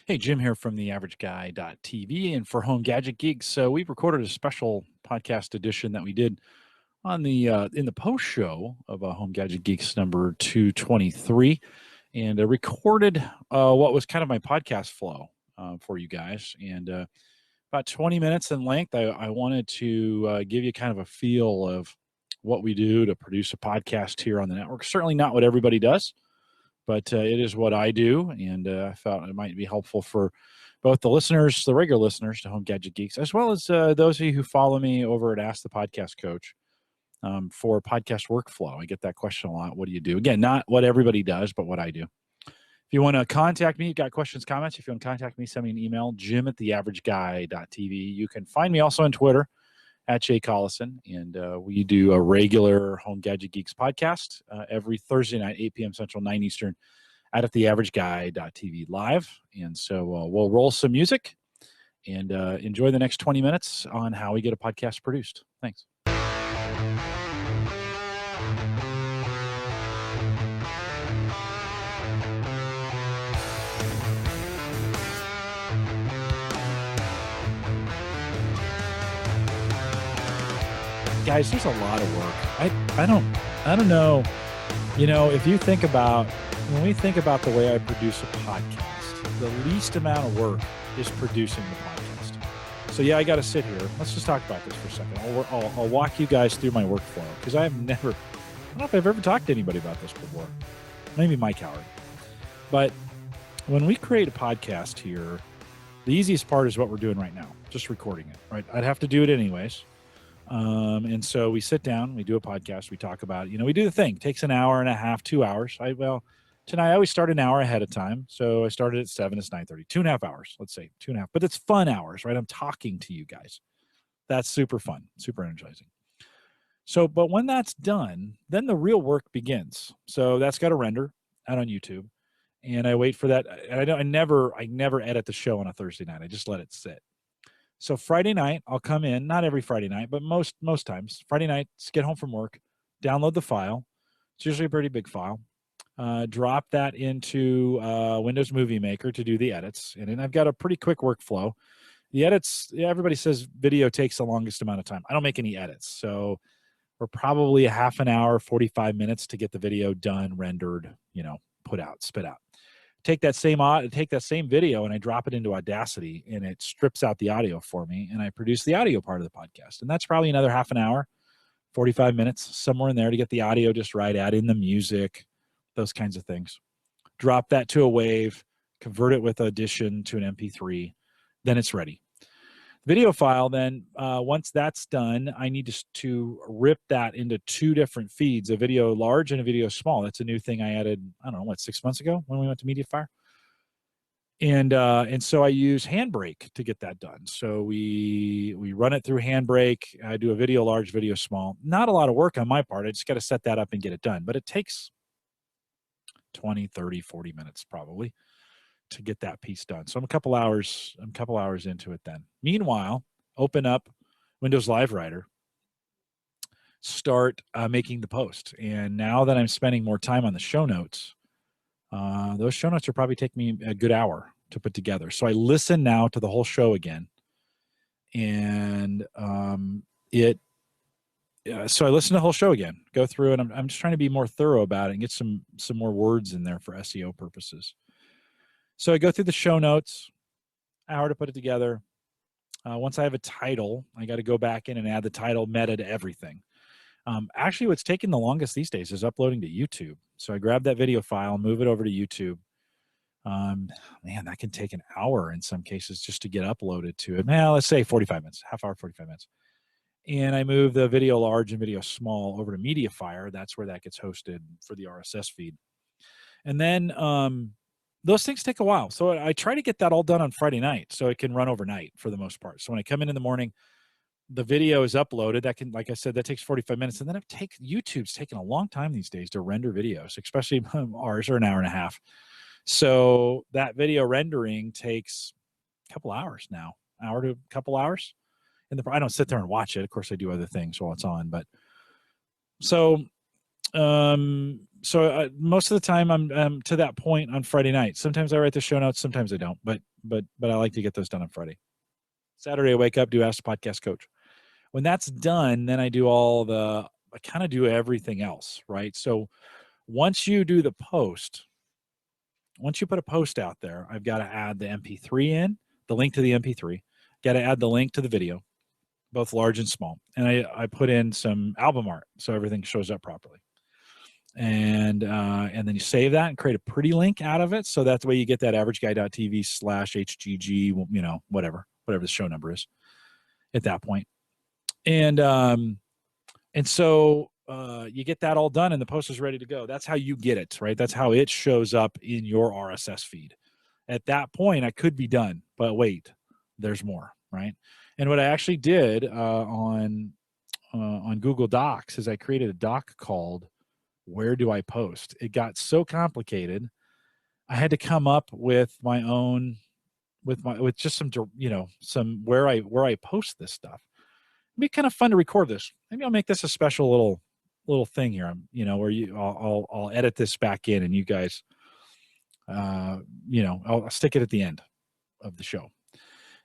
Hey, Jim here from theaverageguy.tv and for Home Gadget Geeks. So we recorded a special podcast edition that we did on the in the post show of Home Gadget Geeks number 223, and recorded what was kind of my podcast flow for you guys. And about 20 minutes in length, I wanted to give you kind of a feel of what we do to produce a podcast here on the network. Certainly not what everybody does, but it is what I do, and I thought it might be helpful for both the listeners, the regular listeners to Home Gadget Geeks, as well as those of you who follow me over at Ask the Podcast Coach for podcast workflow. I get that question a lot. What do you do? Again, not what everybody does, but what I do. If you want to contact me, you've got questions, comments, if you want to contact me, send me an email, jim@theaverageguy.tv. You can find me also on Twitter at Collison, and we do a regular Home Gadget Geeks podcast every Thursday night, 8 p.m. Central, 9 Eastern, at theaverageguy.tv live. And so we'll roll some music and enjoy the next 20 minutes on how we get a podcast produced. Thanks. Guys, there's a lot of work. I don't know. You know, if you think about, when we think about the way I produce a podcast, the least amount of work is producing the podcast. So yeah, I got to sit here. Let's just talk about this for a second. I'll walk you guys through my workflow, because I don't know if I've ever talked to anybody about this before. Maybe Mike Howard. But when we create a podcast here, the easiest part is what we're doing right now, just recording it, right? I'd have to do it anyways. And so we sit down, we do a podcast, we talk about it. We do the thing. It takes an hour and a half, 2 hours. Tonight I always start an hour ahead of time. So I started at 7, it's 9:30, 2.5 hours, let's say 2.5, but it's fun hours, right? I'm talking to you guys. That's super fun, super energizing. So, but when that's done, then the real work begins. So that's got to render out on YouTube, and I wait for that. And I never edit the show on a Thursday night. I just let it sit. So Friday night, I'll come in, not every Friday night, but most times, Friday night, get home from work, download the file. It's usually a pretty big file. Drop that into Windows Movie Maker to do the edits. And then I've got a pretty quick workflow. The edits, everybody says video takes the longest amount of time. I don't make any edits. So we're probably a half an hour, 45 minutes to get the video done, rendered, put out, spit out. Take that same video and I drop it into Audacity, and it strips out the audio for me, and I produce the audio part of the podcast. And that's probably another half an hour, 45 minutes, somewhere in there, to get the audio just right, add in the music, those kinds of things. Drop that to a wave, convert it with Audition to an MP3, then it's ready. Video file, then once that's done, I need to rip that into 2 different feeds, a video large and a video small. That's a new thing I added, 6 months ago when we went to MediaFire. And so I use Handbrake to get that done. So we run it through Handbrake. I do a video large, video small. Not a lot of work on my part. I just got to set that up and get it done. But it takes 20, 30, 40 minutes probably to get that piece done. So I'm a couple hours into it then. Meanwhile, open up Windows Live Writer, start making the post. And now that I'm spending more time on the show notes, those show notes are probably taking me a good hour to put together. So I listen now to the whole show again. And so I listen to the whole show again, go through, and I'm just trying to be more thorough about it and get some more words in there for SEO purposes. So I go through the show notes, hour to put it together. Once I have a title, I got to go back in and add the title, meta to everything. Actually, what's taking the longest these days is uploading to YouTube. So I grab that video file, move it over to YouTube. Man, that can take an hour in some cases just to get uploaded to it. Now, let's say 45 minutes, half hour, 45 minutes. And I move the video large and video small over to MediaFire. That's where that gets hosted for the RSS feed. And then those things take a while. So I try to get that all done on Friday night so it can run overnight for the most part. So when I come in the morning, the video is uploaded. That can, like I said, that takes 45 minutes. And then YouTube's taking a long time these days to render videos, especially ours are an hour and a half. So that video rendering takes a couple hours now, hour to a couple hours. And I don't sit there and watch it. Of course, I do other things while it's on. But so most of the time I'm to that point on Friday night. Sometimes I write the show notes, sometimes I don't, but I like to get those done on Friday. Saturday I wake up, do Ask the Podcast Coach. When that's done, then I kind of do everything else, right? So once you do the post, once you put a post out there, I've got to add the MP3 in, the link to the MP3, got to add the link to the video, both large and small. And I put in some album art so everything shows up properly. And then you save that and create a pretty link out of it. So that's the way you get that averageguy.tv/HGG, whatever the show number is at that point. And so you get that all done and the post is ready to go. That's how you get it, right? That's how it shows up in your RSS feed. At that point, I could be done, but wait, there's more, right? And what I actually did on Google Docs is I created a doc called "Where Do I Post?" It got so complicated, I had to come up with my own, with just some where I post this stuff. It'd be kind of fun to record this. Maybe I'll make this a special little thing here. Where I'll edit this back in, and you guys, I'll stick it at the end of the show.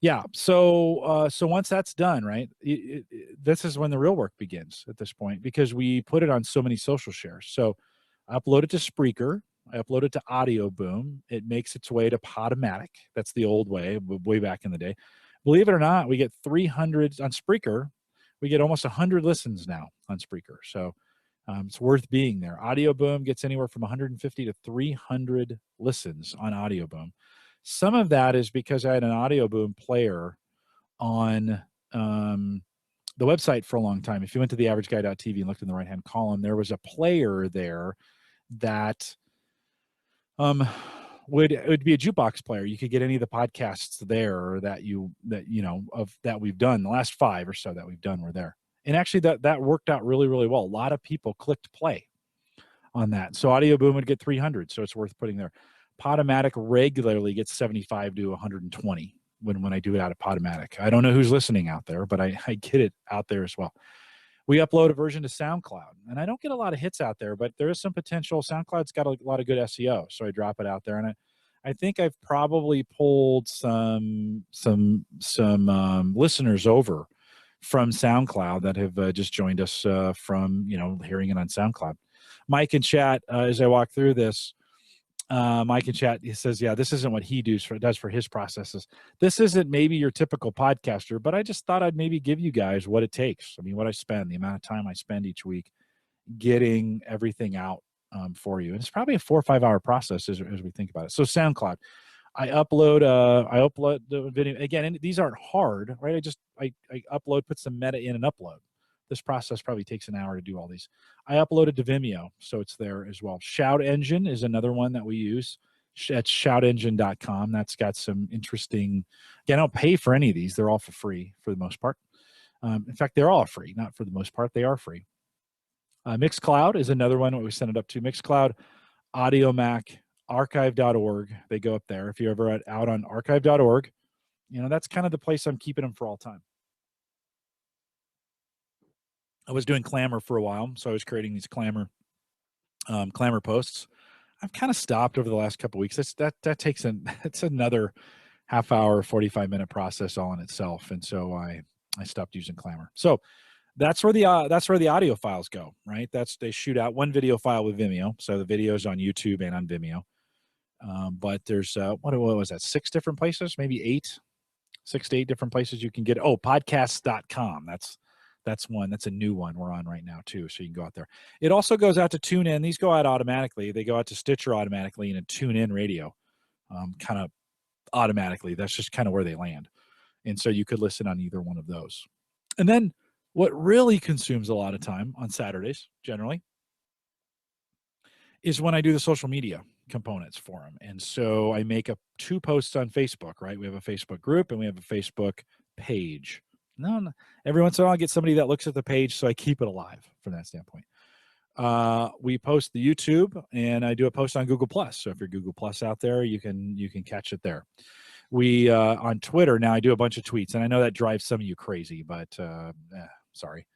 Yeah. So once that's done, right, this is when the real work begins at this point, because we put it on so many social shares. So I upload it to Spreaker. I upload it to Audio Boom. It makes its way to Podomatic. That's the old way, way back in the day. Believe it or not, we get 300 on Spreaker. We get almost 100 listens now on Spreaker. So it's worth being there. Audio Boom gets anywhere from 150 to 300 listens on Audio Boom. Some of that is because I had an Audio Boom player on the website for a long time. If you went to theaverageguy.tv and looked in the right-hand column, there was a player there that would be a jukebox player. You could get any of the podcasts there that we've done. The last 5 or so that we've done were there. And actually that worked out really, really well. A lot of people clicked play on that. So Audio Boom would get 300. So it's worth putting there. Podomatic regularly gets 75 to 120 when I do it out of Podomatic. I don't know who's listening out there, but I get it out there as well. We upload a version to SoundCloud, and I don't get a lot of hits out there, but there is some potential. SoundCloud's got a lot of good SEO, so I drop it out there, and I think I've probably pulled some listeners over from SoundCloud that have just joined us from hearing it on SoundCloud. Mike in chat, as I walk through this, Mike in chat, he says, yeah, this isn't what he does for his processes. This isn't maybe your typical podcaster, but I just thought I'd maybe give you guys what it takes. I mean, what I spend, the amount of time I spend each week getting everything out for you. And it's probably a 4 or 5 hour process as we think about it. So SoundCloud, I upload the video again, and these aren't hard, right? I upload, put some meta in and upload. This process probably takes an hour to do all these. I uploaded to Vimeo, so it's there as well. Shout Engine is another one that we use. At shoutengine.com. That's got some interesting. Again, I don't pay for any of these. They're all for free for the most part. In fact, they're all free. Not for the most part. They are free. Mixcloud is another one we send it up to. Mixcloud, AudioMac, archive.org. They go up there. If you're ever out on archive.org, that's kind of the place I'm keeping them for all time. I was doing Clamor for a while, so I was creating these Clamor posts. I've kind of stopped over the last couple of weeks. That takes it's another half hour, 45-minute process all in itself, and so I stopped using Clamor. So that's where the audio files go, right? They shoot out one video file with Vimeo, so the video is on YouTube and on Vimeo. But there's what was that? 6 different places, maybe 8, 6 to 8 different places you can get. Oh, podcasts.com. That's one. That's a new one we're on right now too, so you can go out there. It also goes out to TuneIn. These go out automatically. They go out to Stitcher automatically and a TuneIn Radio kind of automatically. That's just kind of where they land. And so you could listen on either one of those. And then what really consumes a lot of time on Saturdays generally is when I do the social media components for them. And so I make 2 posts on Facebook, right? We have a Facebook group and we have a Facebook page. No, every once in a while I get somebody that looks at the page, so I keep it alive from that standpoint. We post the YouTube, and I do a post on Google Plus. So if you're Google Plus out there, you can catch it there. We on Twitter now. I do a bunch of tweets, and I know that drives some of you crazy, but sorry.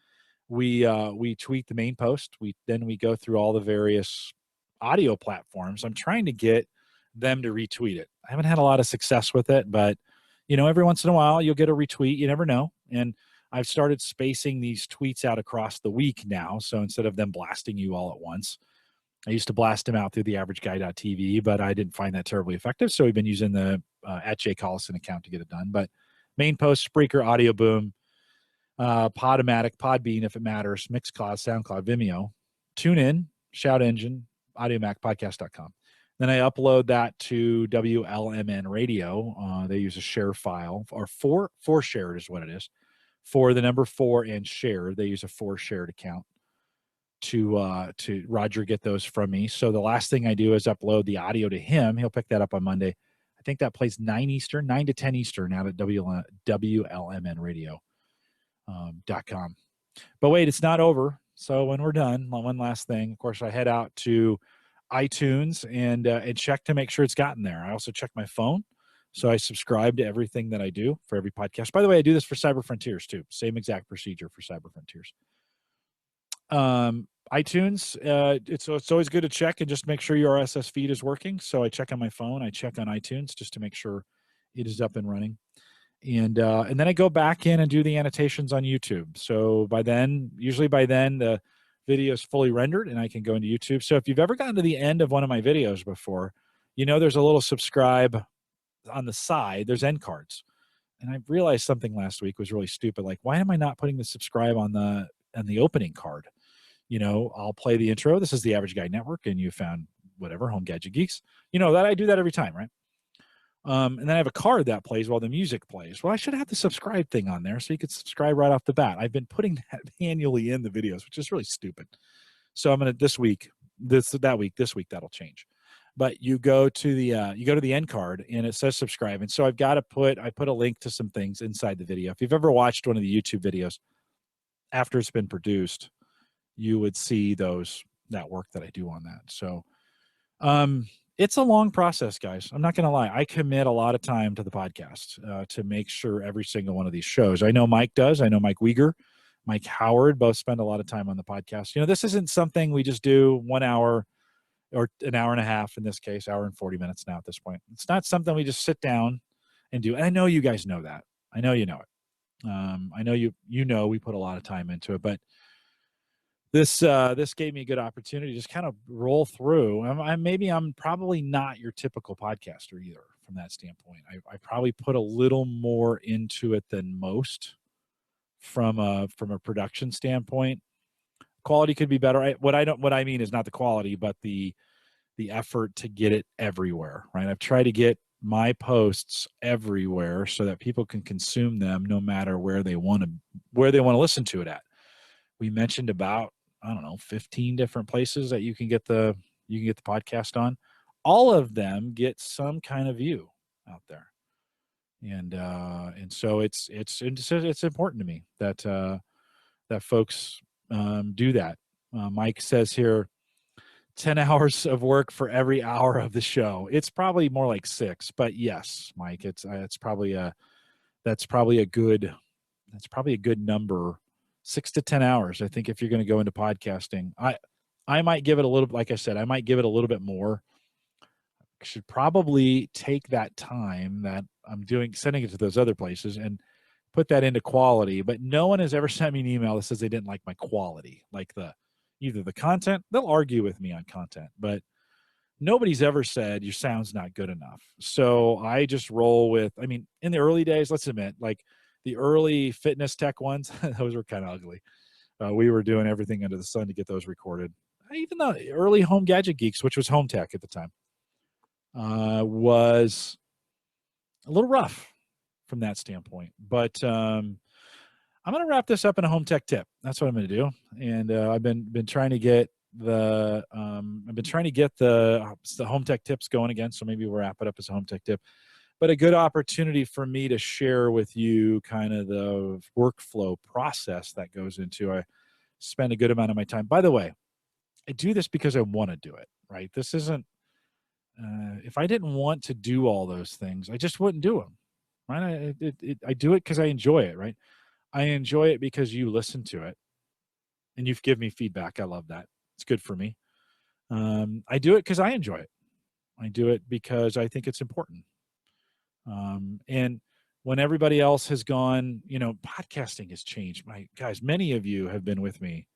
We tweet the main post. Then we go through all the various audio platforms, I'm trying to get them to retweet it. I haven't had a lot of success with it, but every once in a while you'll get a retweet. You never know. And I've started spacing these tweets out across the week now. So instead of them blasting you all at once, I used to blast them out through the averageguy.tv, but I didn't find that terribly effective. So we've been using the at J Collison account to get it done. But main post, Spreaker, Audio Boom, Podomatic, Podbean, if it matters, Mixcloud, SoundCloud, Vimeo, TuneIn, Shout Engine, AudioMac, Podcast.com. Then I upload that to WLMN Radio. They use a share file, or four shared is what it is. For the number 4 and share, they use a 4 shared account to Roger get those from me. So the last thing I do is upload the audio to him. He'll pick that up on Monday. I think that plays 9 to 10 Eastern out at WLMNradio.com. But wait, it's not over. So when we're done, one last thing. Of course, I head out to iTunes and check to make sure it's gotten there. I also check my phone. So I subscribe to everything that I do for every podcast. By the way, I do this for Cyber Frontiers too. Same exact procedure for Cyber Frontiers. iTunes, it's always good to check and just make sure your RSS feed is working. So I check on my phone. I check on iTunes just to make sure it is up and running. And then I go back in and do the annotations on YouTube. So usually by then, the video is fully rendered and I can go into YouTube. So if you've ever gotten to the end of one of my videos before, there's a little subscribe on the side. There's end cards. And I realized something last week was really stupid. Like, why am I not putting the subscribe on the opening card? I'll play the intro. This is the Average Guy Network, and you found whatever, Home Gadget Geeks. That I do that every time, right? And then I have a card that plays while the music plays. Well, I should have the subscribe thing on there so you could subscribe right off the bat. I've been putting that manually in the videos, which is really stupid. So I'm going to this week that'll change. But you go to the end card and it says subscribe. And so I put a link to some things inside the video. If you've ever watched one of the YouTube videos after it's been produced, you would see that work that I do on that. So it's a long process, guys. I'm not going to lie. I commit a lot of time to the podcast to make sure every single one of these shows. I know Mike does. I know Mike Uyghur, Mike Howard both spend a lot of time on the podcast. This isn't something we just do 1 hour or an hour and a half, in this case, hour and 40 minutes now at this point. It's not something we just sit down and do. And I know you guys know that. I know you know it. I know we put a lot of time into it, but this gave me a good opportunity to just kind of roll through. I'm probably not your typical podcaster either from that standpoint. I probably put a little more into it than most from a production standpoint. Quality could be better. What I mean is not the quality, but the effort to get it everywhere, right? I've tried to get my posts everywhere so that people can consume them no matter where they want to listen to it at. We mentioned about, 15 different places that you can get the podcast on. All of them get some kind of view out there. And so it's important to me that folks do that. Mike says here, 10 hours of work for every hour of the show. It's probably more like 6, but yes, Mike, that's probably a good number. 6 to 10 hours. I think if you're going to go into podcasting, I might give it a little, like I said, I might give it a little bit more. I should probably take that time that I'm sending it to those other places and put that into quality. But no one has ever sent me an email that says they didn't like my quality, like either the content. They'll argue with me on content, but nobody's ever said your sound's not good enough. So I just roll with, in the early days, let's admit, like the early fitness tech ones, those were kind of ugly. We were doing everything under the sun to get those recorded. Even the early Home Gadget Geeks, which was Home Tech at the time, was a little rough from that standpoint. But I'm going to wrap this up in a Home Tech tip. That's what I'm going to do. And I've been trying to get the Home Tech tips going again. So maybe we'll wrap it up as a Home Tech tip. But a good opportunity for me to share with you kind of the workflow process that goes into. I spend a good amount of my time. By the way, I do this because I want to do it, right? This isn't, if I didn't want to do all those things, I just wouldn't do them, right? I do it because I enjoy it, right? I enjoy it because you listen to it and you've given me feedback. I love that. It's good for me. I do it because I enjoy it. I do it because I think it's important. And when everybody else has gone, podcasting has changed. My guys, many of you have been with me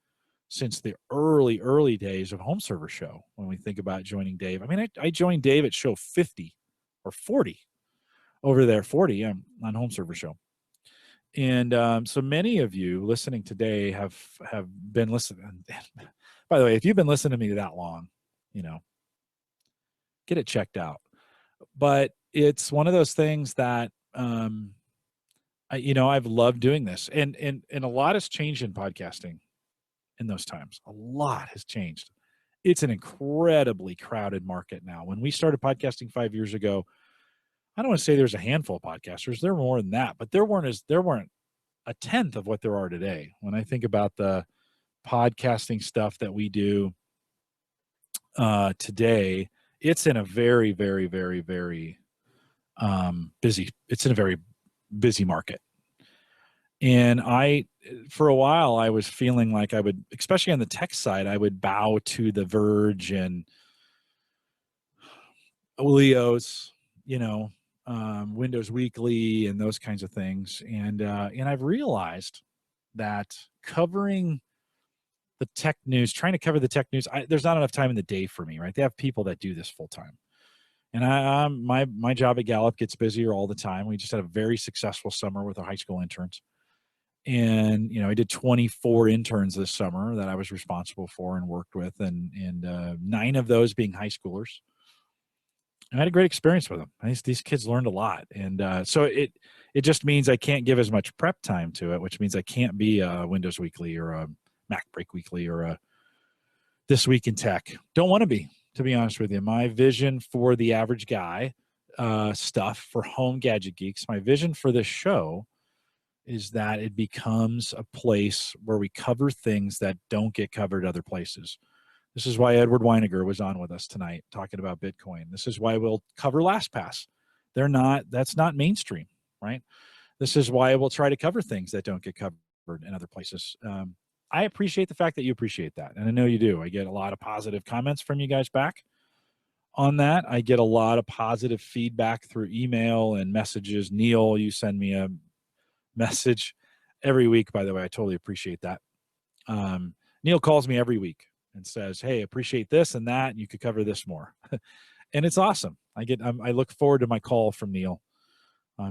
since the early days of Home Server Show. When we think about joining Dave, I mean, I joined Dave at show 50 or 40 over there, 40 on Home Server Show. And so many of you listening today have been listening. By the way, if you've been listening to me that long, get it checked out. But it's one of those things that I've loved doing this, and a lot has changed in podcasting in those times. A lot has changed. It's an incredibly crowded market now. When we started podcasting 5 years ago, I don't want to say there's a handful of podcasters. There were more than that, but there weren't a tenth of what there are today. When I think about the podcasting stuff that we do today, it's in a very, very, very, very busy. It's in a very busy market. And for a while, I was feeling like I would, especially on the tech side, I would bow to The Verge and Leo's, Windows Weekly and those kinds of things. And I've realized that covering the tech news, trying to cover the tech news, there's not enough time in the day for me, right? They have people that do this full time. And my job at Gallup gets busier all the time. We just had a very successful summer with our high school interns. And, I did 24 interns this summer that I was responsible for and worked with, and 9 of those being high schoolers. I had a great experience with them. These kids learned a lot. And so it just means I can't give as much prep time to it, which means I can't be a Windows Weekly or a Mac Break Weekly or a This Week in Tech. Don't want to be honest with you. My vision for the average guy stuff for Home Gadget Geeks, my vision for this show is that it becomes a place where we cover things that don't get covered other places. This is why Edward Weiniger was on with us tonight talking about Bitcoin. This is why we'll cover LastPass. That's not mainstream, right? This is why we'll try to cover things that don't get covered in other places. I appreciate the fact that you appreciate that. And I know you do. I get a lot of positive comments from you guys back on that. I get a lot of positive feedback through email and messages. Neil, you send me a message every week, by the way. I totally appreciate that. Neil calls me every week and says, hey, appreciate this and that, and you could cover this more. And it's awesome. I look forward to my call from Neil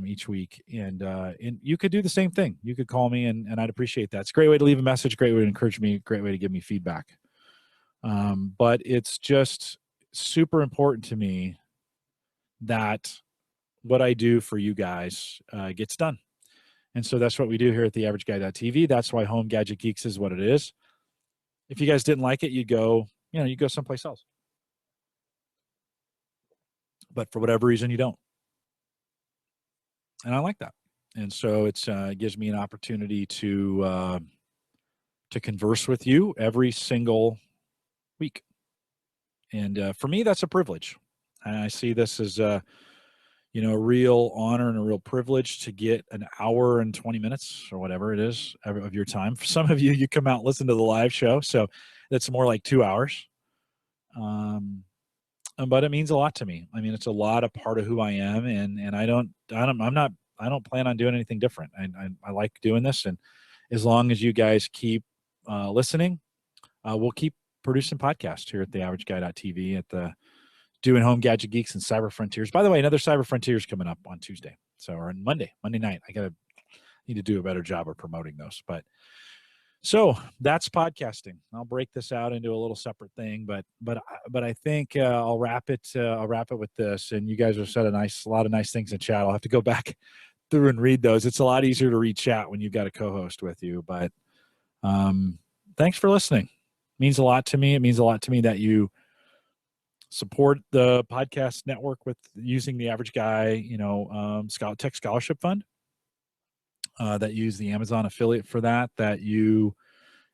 each week, and you could do the same thing. You could call me, and I'd appreciate that. It's a great way to leave a message, great way to encourage me, great way to give me feedback. But it's just super important to me that what I do for you guys gets done. And so that's what we do here at theaverageguy.tv. That's why Home Gadget Geeks is what it is. If you guys didn't like it, you go someplace else. But for whatever reason, you don't. And I like that. And so it gives me an opportunity to converse with you every single week. And for me, that's a privilege. And I see this as a real honor and a real privilege to get an hour and 20 minutes or whatever it is of your time. For some of you, you come out and listen to the live show, so that's more like 2 hours. But it means a lot to me. I mean, it's a lot of part of who I am, and I don't plan on doing anything different. I like doing this, and as long as you guys keep listening, we'll keep producing podcasts here at theaverageguy.tv at the doing Home Gadget Geeks and Cyber Frontiers. By the way, another Cyber Frontiers coming up on Tuesday. Or on Monday night. I need to do a better job of promoting those. But so that's podcasting. I'll break this out into a little separate thing, but I think I'll wrap it with this. And you guys have said a lot of nice things in chat. I'll have to go back through and read those. It's a lot easier to read chat when you've got a co-host with you. But thanks for listening. It means a lot to me. It means a lot to me that you support the podcast network with using the Average Guy, Tech Scholarship Fund, that use the Amazon affiliate for that you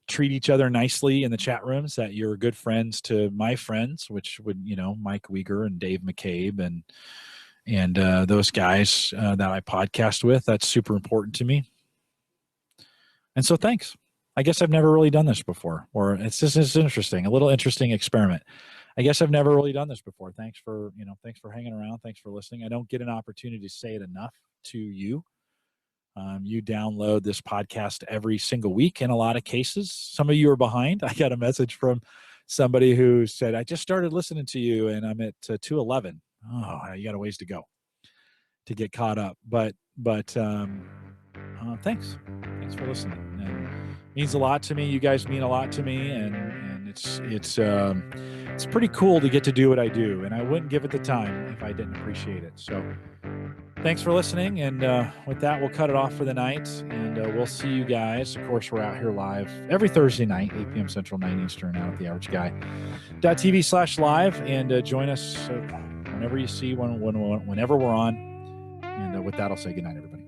treat each other nicely in the chat rooms, that you're good friends to my friends, which would, Mike Uyghur and Dave McCabe and those guys that I podcast with. That's super important to me. And so thanks. I guess I've never really done this before, or it's interesting, a little interesting experiment. I guess I've never really done this before. Thanks for hanging around. Thanks for listening. I don't get an opportunity to say it enough to you. You download this podcast every single week in a lot of cases. Some of you are behind. I got a message from somebody who said, I just started listening to you and I'm at 211. Oh, you got a ways to go to get caught up. But thanks. Thanks for listening. And it means a lot to me. You guys mean a lot to me. And it's pretty cool to get to do what I do. And I wouldn't give it the time if I didn't appreciate it. So thanks for listening. And with that, we'll cut it off for the night. And we'll see you guys. Of course, we're out here live every Thursday night, 8 p.m. Central, 9 Eastern, out at theaverageguy.tv/live. And join us whenever you see, whenever we're on. And with that, I'll say goodnight, everybody.